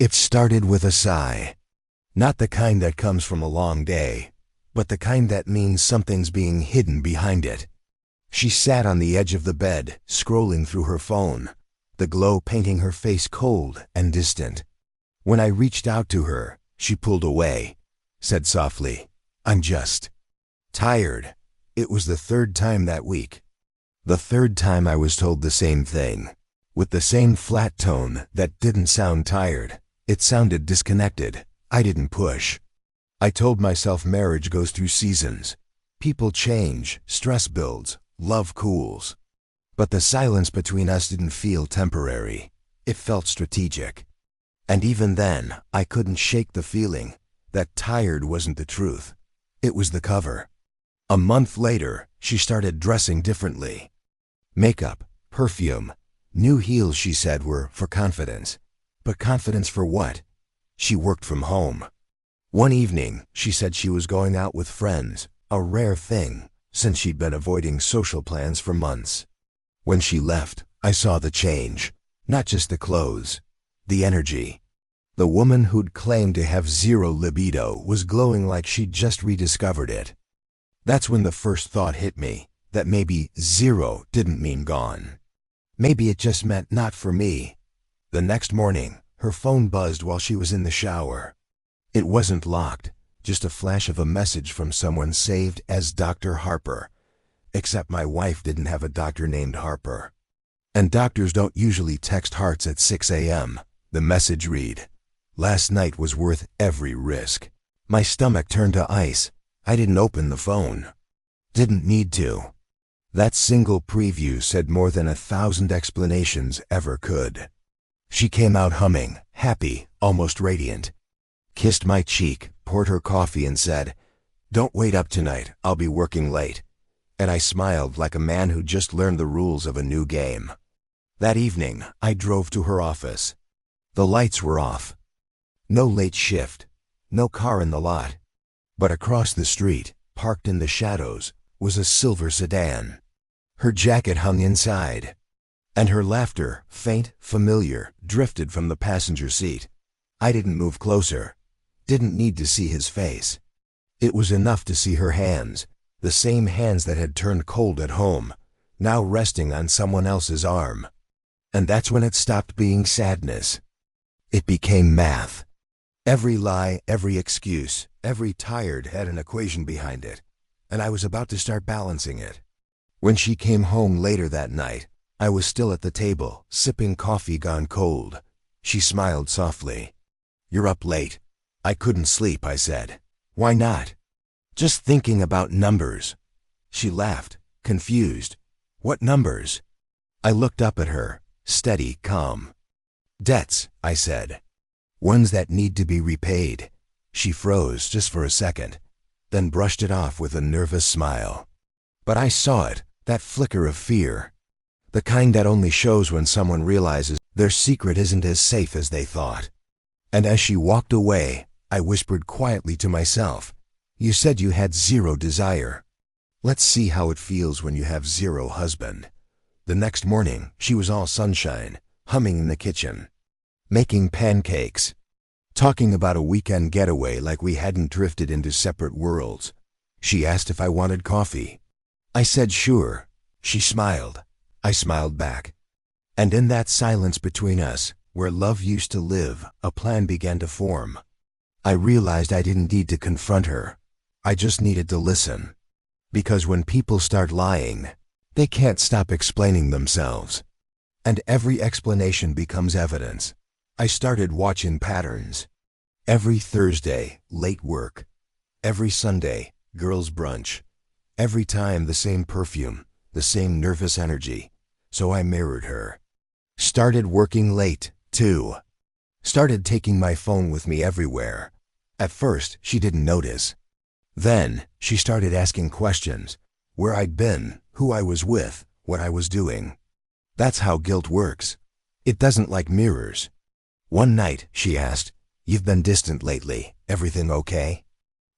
It started with a sigh. Not the kind that comes from a long day, but the kind that means something's being hidden behind it. She sat on the edge of the bed, scrolling through her phone, the glow painting her face cold and distant. When I reached out to her, she pulled away, said softly, "I'm just tired." It was the third time that week. The third time I was told the same thing, with the same flat tone that didn't sound tired. It sounded disconnected. I didn't push. I told myself marriage goes through seasons. People change, stress builds, love cools. But the silence between us didn't feel temporary. It felt strategic. And even then, I couldn't shake the feeling that tired wasn't the truth. It was the cover. A month later, she started dressing differently. Makeup, perfume, new heels, she said, were for confidence. But confidence for what? She worked from home. One evening, she said she was going out with friends, a rare thing, since she'd been avoiding social plans for months. When she left, I saw the change. Not just the clothes, the energy. The woman who'd claimed to have zero libido was glowing like she'd just rediscovered it. That's when the first thought hit me, that maybe zero didn't mean gone. Maybe it just meant not for me. The next morning, her phone buzzed while she was in the shower. It wasn't locked, just a flash of a message from someone saved as Dr. Harper. Except my wife didn't have a doctor named Harper. And doctors don't usually text hearts at 6 a.m. The message read, "Last night was worth every risk." My stomach turned to ice. I didn't open the phone. Didn't need to. That single preview said more than 1,000 explanations ever could. She came out humming, happy, almost radiant. Kissed my cheek, poured her coffee and said, "Don't wait up tonight, I'll be working late." And I smiled like a man who just learned the rules of a new game. That evening, I drove to her office. The lights were off. No late shift, no car in the lot. But across the street, parked in the shadows, was a silver sedan. Her jacket hung inside. And her laughter, faint, familiar, drifted from the passenger seat. I didn't move closer. Didn't need to see his face. It was enough to see her hands, the same hands that had turned cold at home, now resting on someone else's arm. And that's when it stopped being sadness. It became math. Every lie, every excuse, every tired had an equation behind it, and I was about to start balancing it. When she came home later that night, I was still at the table, sipping coffee gone cold. She smiled softly. "You're up late." "I couldn't sleep," I said. "Why not?" "Just thinking about numbers." She laughed, confused. "What numbers?" I looked up at her, steady, calm. "Debts," I said. "Ones that need to be repaid." She froze just for a second, then brushed it off with a nervous smile. But I saw it, that flicker of fear. The kind that only shows when someone realizes their secret isn't as safe as they thought. And as she walked away, I whispered quietly to myself, "You said you had zero desire. Let's see how it feels when you have zero husband." The next morning, she was all sunshine, humming in the kitchen, making pancakes, talking about a weekend getaway like we hadn't drifted into separate worlds. She asked if I wanted coffee. I said sure. She smiled. I smiled back. And in that silence between us, where love used to live, a plan began to form. I realized I didn't need to confront her. I just needed to listen. Because when people start lying, they can't stop explaining themselves. And every explanation becomes evidence. I started watching patterns. Every Thursday, late work. Every Sunday, girls' brunch. Every time the same perfume, the same nervous energy. So I mirrored her. Started working late, too. Started taking my phone with me everywhere. At first, she didn't notice. Then, she started asking questions. Where I'd been, who I was with, what I was doing. That's how guilt works. It doesn't like mirrors. One night, she asked, "You've been distant lately. Everything okay?"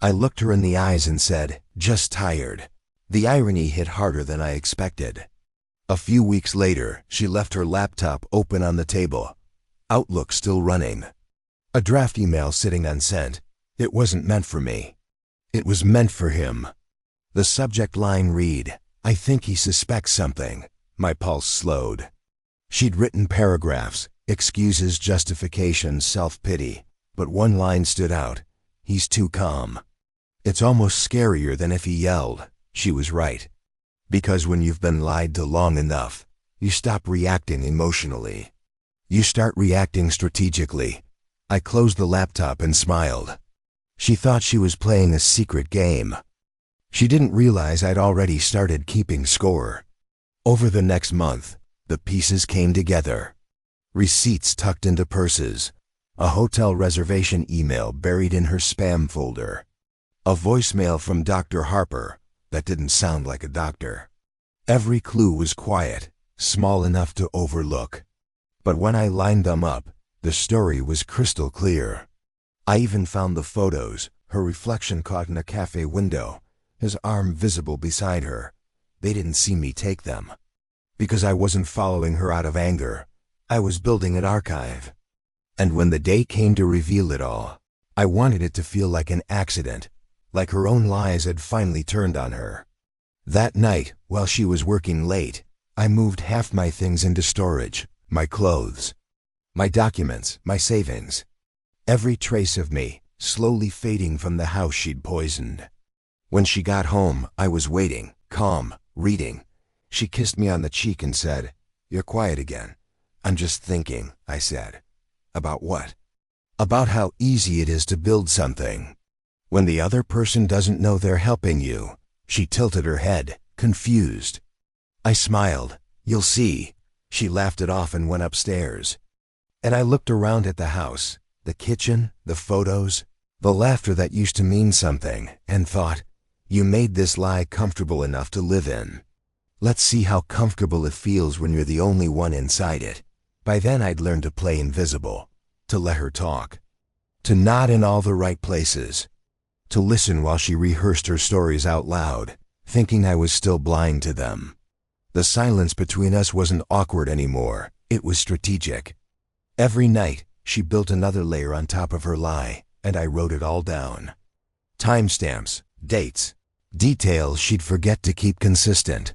I looked her in the eyes and said, "Just tired." The irony hit harder than I expected. A few weeks later, she left her laptop open on the table. Outlook still running. A draft email sitting unsent. It wasn't meant for me. It was meant for him. The subject line read, "I think he suspects something." My pulse slowed. She'd written paragraphs, excuses, justifications, self-pity, but one line stood out. "He's too calm." It's almost scarier than if he yelled. She was right. Because when you've been lied to long enough, you stop reacting emotionally. You start reacting strategically. I closed the laptop and smiled. She thought she was playing a secret game. She didn't realize I'd already started keeping score. Over the next month, the pieces came together. Receipts tucked into purses, a hotel reservation email buried in her spam folder, a voicemail from Dr. Harper that didn't sound like a doctor. Every clue was quiet, small enough to overlook. But when I lined them up, the story was crystal clear. I even found the photos, her reflection caught in a cafe window, his arm visible beside her. They didn't see me take them. Because I wasn't following her out of anger. I was building an archive. And when the day came to reveal it all, I wanted it to feel like an accident, like her own lies had finally turned on her. That night, while she was working late, I moved half my things into storage, my clothes, my documents, my savings. Every trace of me, slowly fading from the house she'd poisoned. When she got home, I was waiting, calm, reading. She kissed me on the cheek and said, "You're quiet again." "I'm just thinking," I said. "About what?" "About how easy it is to build something when the other person doesn't know they're helping you." She tilted her head, confused. I smiled. "You'll see." She laughed it off and went upstairs. And I looked around at the house, the kitchen, the photos, the laughter that used to mean something, and thought, you made this lie comfortable enough to live in. Let's see how comfortable it feels when you're the only one inside it. By then I'd learned to play invisible, to let her talk, to nod in all the right places, to listen while she rehearsed her stories out loud, thinking I was still blind to them. The silence between us wasn't awkward anymore, it was strategic. Every night, she built another layer on top of her lie, and I wrote it all down. Timestamps, dates, details she'd forget to keep consistent.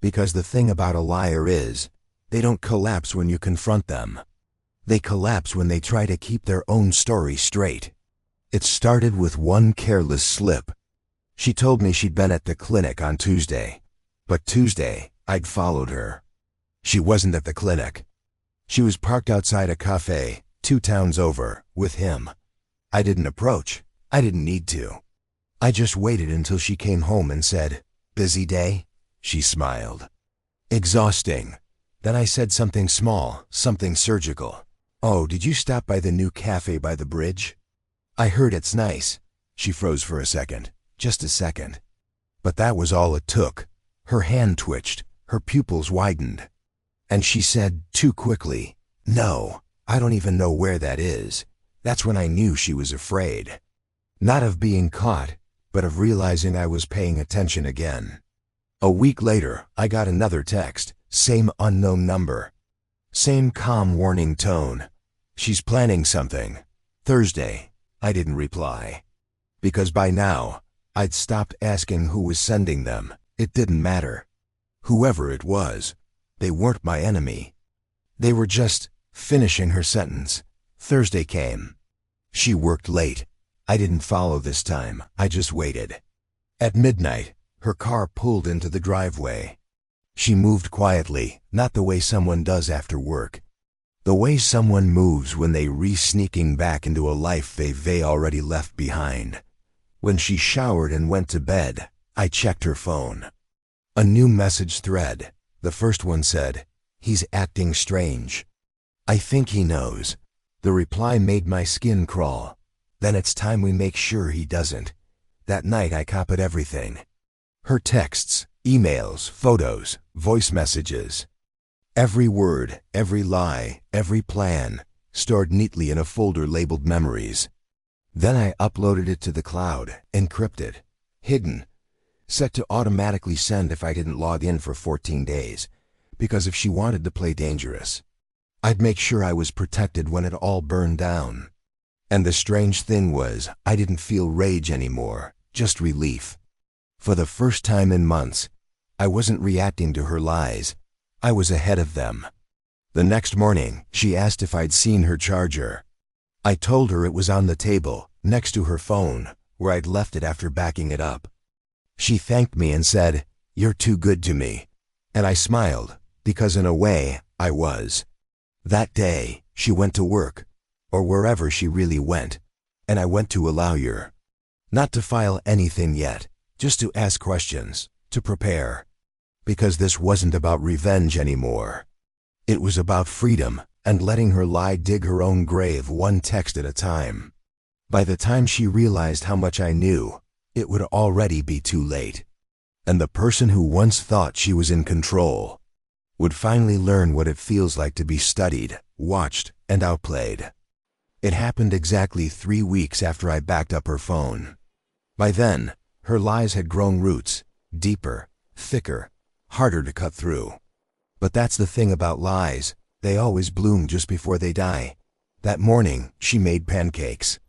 Because the thing about a liar is, they don't collapse when you confront them. They collapse when they try to keep their own story straight. It started with one careless slip. She told me she'd been at the clinic on Tuesday. But Tuesday, I'd followed her. She wasn't at the clinic. She was parked outside a cafe, 2 towns over, with him. I didn't approach. I didn't need to. I just waited until she came home and said, "Busy day?" She smiled. "Exhausting." Then I said something small, something surgical. "Oh, did you stop by the new cafe by the bridge?" "I heard it's nice." She froze for a second. Just a second. But that was all it took. Her hand twitched. Her pupils widened. And she said, too quickly, "No, I don't even know where that is." That's when I knew she was afraid. Not of being caught, but of realizing I was paying attention again. A week later, I got another text, same unknown number. Same calm warning tone. "She's planning something. Thursday." I didn't reply. Because by now, I'd stopped asking who was sending them. It didn't matter. Whoever it was, they weren't my enemy. They were just finishing her sentence. Thursday came. She worked late. I didn't follow this time. I just waited. At midnight, her car pulled into the driveway. She moved quietly, not the way someone does after work. The way someone moves when they re-sneaking back into a life they already left behind. When she showered and went to bed, I checked her phone. A new message thread. The first one said, "He's acting strange. I think he knows." The reply made my skin crawl. "Then it's time we make sure he doesn't." That night I copied everything. Her texts, emails, photos, voice messages. Every word, every lie, every plan, stored neatly in a folder labeled Memories. Then I uploaded it to the cloud, encrypted, hidden, set to automatically send if I didn't log in for 14 days, because if she wanted to play dangerous, I'd make sure I was protected when it all burned down. And the strange thing was, I didn't feel rage anymore, just relief. For the first time in months, I wasn't reacting to her lies. I was ahead of them. The next morning, she asked if I'd seen her charger. I told her it was on the table, next to her phone, where I'd left it after backing it up. She thanked me and said, "You're too good to me." And I smiled, because in a way, I was. That day, she went to work, or wherever she really went, and I went to a lawyer. Not to file anything yet, just to ask questions, to prepare. Because this wasn't about revenge anymore. It was about freedom and letting her lie dig her own grave one text at a time. By the time she realized how much I knew, it would already be too late. And the person who once thought she was in control would finally learn what it feels like to be studied, watched, and outplayed. It happened exactly 3 weeks after I backed up her phone. By then, her lies had grown roots, deeper, thicker, harder to cut through. But that's the thing about lies, they always bloom just before they die. That morning, she made pancakes.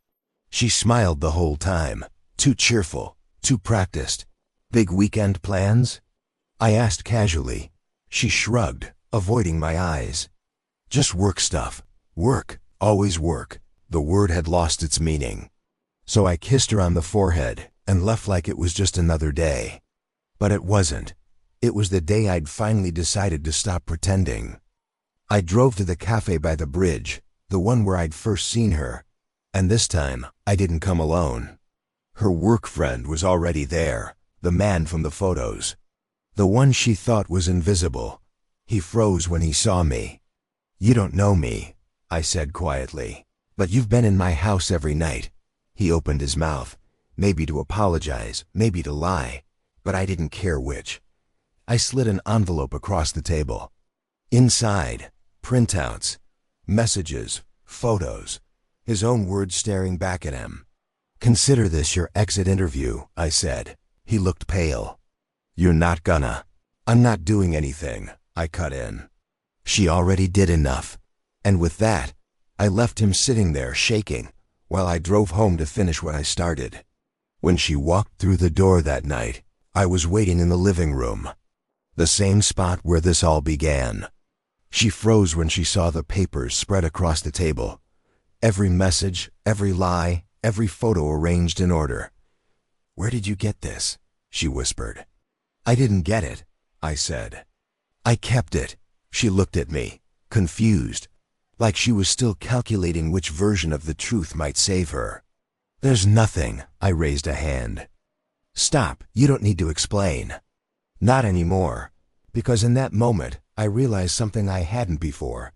She smiled the whole time, too cheerful, too practiced. Big weekend plans? I asked casually. She shrugged, avoiding my eyes. Just work stuff. Work, always work. The word had lost its meaning. So I kissed her on the forehead and left like it was just another day. But it wasn't. It was the day I'd finally decided to stop pretending. I drove to the cafe by the bridge, the one where I'd first seen her, and this time I didn't come alone. Her work friend was already there, the man from the photos. The one she thought was invisible. He froze when he saw me. "You don't know me," I said quietly, "but you've been in my house every night." He opened his mouth, maybe to apologize, maybe to lie, but I didn't care which. I slid an envelope across the table. Inside, printouts, messages, photos, his own words staring back at him. "Consider this your exit interview," I said. He looked pale. "You're not gonna." "I'm not doing anything," I cut in. She already did enough. And with that, I left him sitting there shaking, while I drove home to finish what I started. When she walked through the door that night, I was waiting in the living room. The same spot where this all began. She froze when she saw the papers spread across the table. Every message, every lie, every photo arranged in order. "Where did you get this?" she whispered. "I didn't get it," I said. "I kept it." She looked at me, confused, like she was still calculating which version of the truth might save her. "There's nothing," I raised a hand. "Stop, you don't need to explain." Not anymore, because in that moment, I realized something I hadn't before.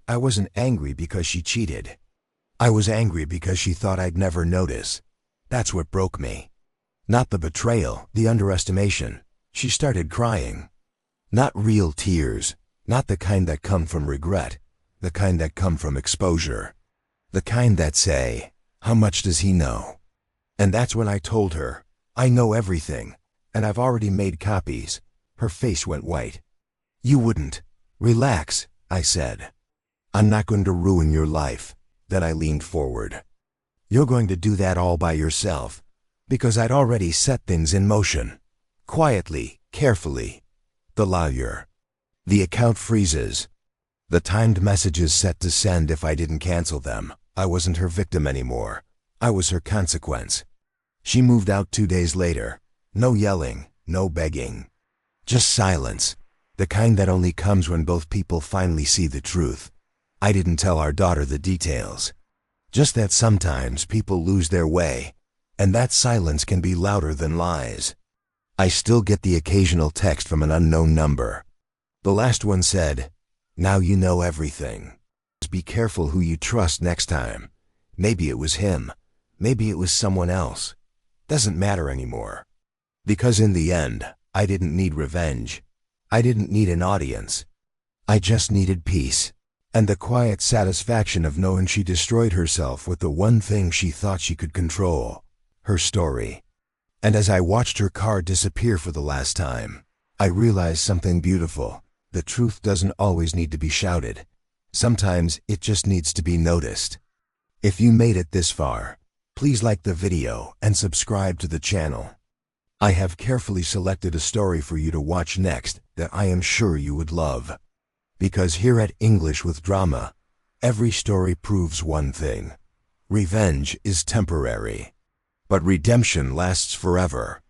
I wasn't angry because she cheated. I was angry because she thought I'd never notice. That's what broke me. Not the betrayal, the underestimation. She started crying. Not real tears, not the kind that come from regret, the kind that come from exposure. The kind that say, "How much does he know?" And that's when I told her, "I know everything, and I've already made copies." Her face went white. "You wouldn't." "Relax," I said. "I'm not going to ruin your life." Then I leaned forward. "You're going to do that all by yourself." Because I'd already set things in motion. Quietly, carefully. The lawyer. The account freezes. The timed messages set to send if I didn't cancel them. I wasn't her victim anymore. I was her consequence. She moved out 2 days later. No yelling, no begging. Just silence. The kind that only comes when both people finally see the truth. I didn't tell our daughter the details. Just that sometimes people lose their way, and that silence can be louder than lies. I still get the occasional text from an unknown number. The last one said, "Now you know everything. Be careful who you trust next time." Maybe it was him. Maybe it was someone else. Doesn't matter anymore. Because in the end, I didn't need revenge. I didn't need an audience. I just needed peace. And the quiet satisfaction of knowing she destroyed herself with the one thing she thought she could control. Her story. And as I watched her car disappear for the last time, I realized something beautiful. The truth doesn't always need to be shouted. Sometimes it just needs to be noticed. If you made it this far, please like the video and subscribe to the channel. I have carefully selected a story for you to watch next that I am sure you would love. Because here at English with Drama, every story proves one thing: revenge is temporary, but redemption lasts forever.